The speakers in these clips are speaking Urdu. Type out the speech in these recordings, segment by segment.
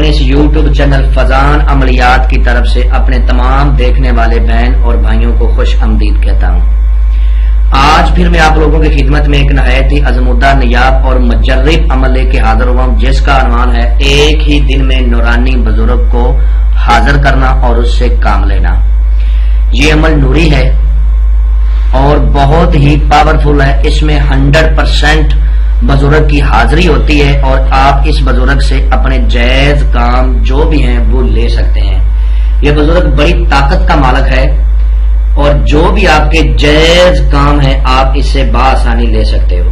اپنے اس یوٹیوب چینل فضان عملیات کی طرف سے اپنے تمام دیکھنے والے بہن اور بھائیوں کو خوش آمدید کہتا ہوں۔ آج پھر میں آپ لوگوں کی خدمت میں ایک نہایت ہی عظمودہ نیاب اور مجرب عمل لے کے حاضر ہوا ہوں، جس کا عنوان ہے ایک ہی دن میں نورانی بزرگ کو حاضر کرنا اور اس سے کام لینا۔ یہ عمل نوری ہے اور بہت ہی پاورفل ہے۔ اس میں 100% بزرگ کی حاضری ہوتی ہے اور آپ اس بزرگ سے اپنے جائز کام جو بھی ہیں وہ لے سکتے ہیں۔ یہ بزرگ بڑی طاقت کا مالک ہے اور جو بھی آپ کے جائز کام ہیں آپ اس سے بآسانی لے سکتے ہو۔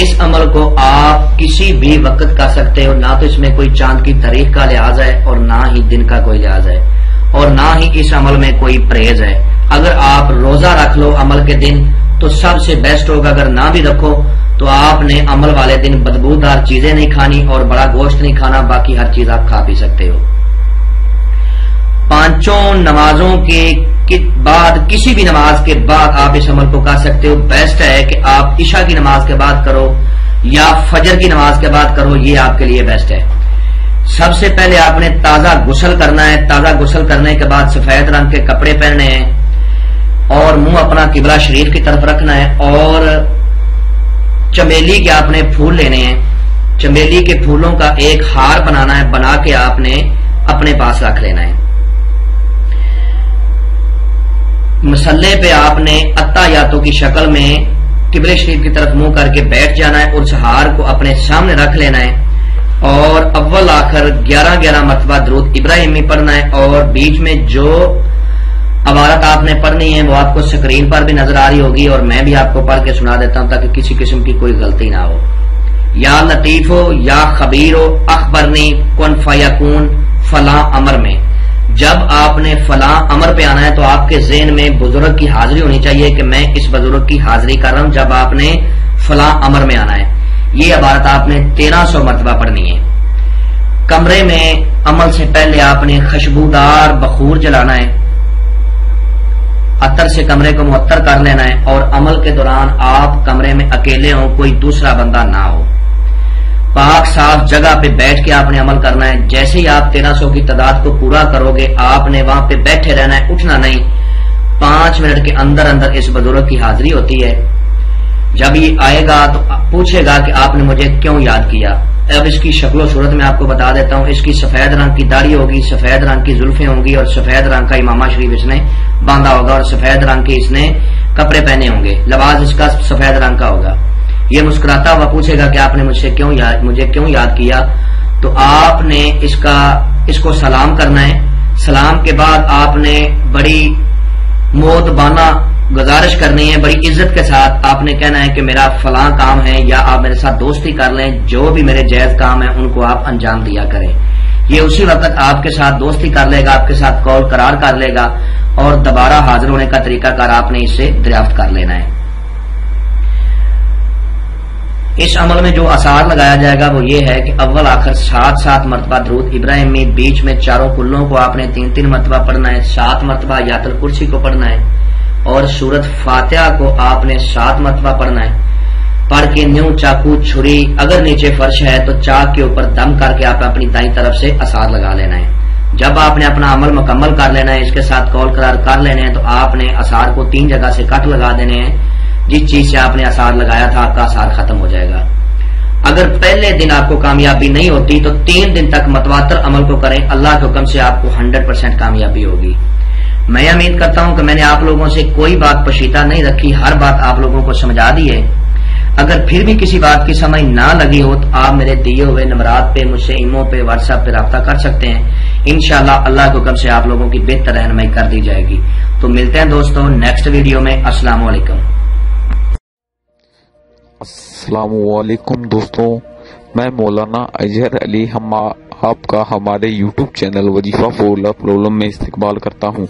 اس عمل کو آپ کسی بھی وقت کر سکتے ہو، نہ تو اس میں کوئی چاند کی تاریخ کا لحاظ ہے اور نہ ہی دن کا کوئی لحاظ ہے اور نہ ہی اس عمل میں کوئی پرہیز ہے۔ اگر آپ روزہ رکھ لو عمل کے دن تو سب سے بیسٹ ہوگا، اگر نہ بھی رکھو تو آپ نے عمل والے دن بدبودار چیزیں نہیں کھانی اور بڑا گوشت نہیں کھانا، باقی ہر چیز آپ کھا پی سکتے ہو۔ پانچوں نمازوں کے بعد، کسی بھی نماز کے بعد آپ اس عمل کو کر سکتے ہو۔ بیسٹ ہے کہ آپ عشاء کی نماز کے بعد کرو یا فجر کی نماز کے بعد کرو، یہ آپ کے لیے بیسٹ ہے۔ سب سے پہلے آپ نے تازہ غسل کرنا ہے۔ تازہ غسل کرنے کے بعد سفید رنگ کے کپڑے پہننے ہیں اور منہ اپنا قبلہ شریف کی طرف رکھنا ہے اور چمیلی کے آپ نے پھول لینے ہیں۔ چمیلی کے پھولوں کا ایک ہار بنانا ہے، بنا کے آپ نے اپنے پاس رکھ لینا ہے۔ مسلح پہ آپ نے اتحیاتوں کی شکل میں قبلہ شریف کی طرف منہ کر کے بیٹھ جانا ہے اور اس ہار کو اپنے سامنے رکھ لینا ہے اور اول آخر 11 مرتبہ درود ابراہیمی پڑھنا ہے اور بیچ میں جو عبارت آپ نے پڑھنی ہے وہ آپ کو سکرین پر بھی نظر آ رہی ہوگی اور میں بھی آپ کو پڑھ کے سنا دیتا ہوں تاکہ کسی قسم کی کوئی غلطی نہ ہو۔ یا لطیف ہو یا خبیر ہو اخبرنی کن فیکون فلاں امر میں، جب آپ نے فلاں امر پہ آنا ہے تو آپ کے ذہن میں بزرگ کی حاضری ہونی چاہیے کہ میں اس بزرگ کی حاضری کر رہا ہوں جب آپ نے فلاں امر میں آنا ہے۔ یہ عبارت آپ نے 1300 مرتبہ پڑھنی ہے۔ کمرے میں عمل سے پہلے آپ نے خوشبودار بخور جلانا ہے، عطر سے کمرے کو معطر کر لینا ہے اور عمل کے دوران آپ کمرے میں اکیلے ہوں، کوئی دوسرا بندہ نہ ہو۔ پاک صاف جگہ پہ بیٹھ کے آپ نے عمل کرنا ہے۔ جیسے ہی آپ 1300 کی تعداد کو پورا کرو گے آپ نے وہاں پہ بیٹھے رہنا ہے، اٹھنا نہیں۔ 5 منٹ کے اندر اندر اس بزرگ کی حاضری ہوتی ہے۔ جب یہ آئے گا تو پوچھے گا کہ آپ نے مجھے کیوں یاد کیا۔ اب اس کی شکل و صورت میں آپ کو بتا دیتا ہوں۔ اس کی سفید رنگ کی داڑھی ہوگی، سفید رنگ کی زلفیں ہوں گی اور سفید رنگ کا امامہ شریف اس نے باندھا ہوگا اور سفید رنگ کے اس نے کپڑے پہنے ہوں گے، لباس اس کا سفید رنگ کا ہوگا۔ یہ مسکراتا ہوا پوچھے گا کہ آپ نے مجھے کیوں یاد کیا، تو آپ نے اس کو سلام کرنا ہے۔ سلام کے بعد آپ نے بڑی مؤدبانہ گزارش کرنی ہے، بڑی عزت کے ساتھ آپ نے کہنا ہے کہ میرا فلاں کام ہے یا آپ میرے ساتھ دوستی کر لیں، جو بھی میرے جائز کام ہیں ان کو آپ انجام دیا کریں۔ یہ اسی وقت آپ کے ساتھ دوستی کر لے گا، آپ کے ساتھ قول قرار کر لے گا اور دوبارہ حاضر ہونے کا طریقہ کار آپ نے اس سے دریافت کر لینا ہے۔ اس عمل میں جو اثار لگایا جائے گا وہ یہ ہے کہ اول آخر 7 مرتبہ درود ابراہیمی، بیچ میں چاروں کلوں کو آپ نے 3 مرتبہ پڑھنا ہے، 7 مرتبہ آیت الکرسی کو پڑھنا ہے اور سورت فاتحہ کو آپ نے 7 مرتبہ پڑھنا ہے۔ پڑھ کے نیو چاقو چھری اگر نیچے فرش ہے تو چاک کے اوپر دم کر کے آپ اپنی دائیں طرف سے اثار لگا لینا ہے۔ جب آپ نے اپنا عمل مکمل کر لینا ہے، اس کے ساتھ قول قرار کر لینے ہیں، تو آپ نے اثار کو 3 جگہ سے کٹ لگا دینے ہیں۔ جس چیز سے آپ نے اثار لگایا تھا آپ کا اثار ختم ہو جائے گا۔ اگر پہلے دن آپ کو کامیابی نہیں ہوتی تو 3 دن تک متواتر عمل کو کریں، اللہ کے حکم سے آپ کو 100% کامیابی ہوگی۔ میں امید کرتا ہوں کہ میں نے آپ لوگوں سے کوئی بات پشیدہ نہیں رکھی، ہر بات آپ لوگوں کو سمجھا دی ہے۔ اگر پھر بھی کسی بات کی سمجھ نہ لگی ہو تو آپ میرے دیے ہوئے نمبرات پہ مجھ سے ایمو پہ واٹس ایپ پہ رابطہ کر سکتے ہیں، انشاءاللہ اللہ کے حکم سے آپ لوگوں کی بہتر رہنمائی کر دی جائے گی۔ تو ملتے ہیں دوستوں نیکسٹ ویڈیو میں۔ السلام علیکم۔ السلام علیکم دوستوں، میں مولانا اظہر علی آپ کا ہمارے یوٹیوب چینل وظیفہ فور اللہ پرابلم میں استقبال کرتا ہوں۔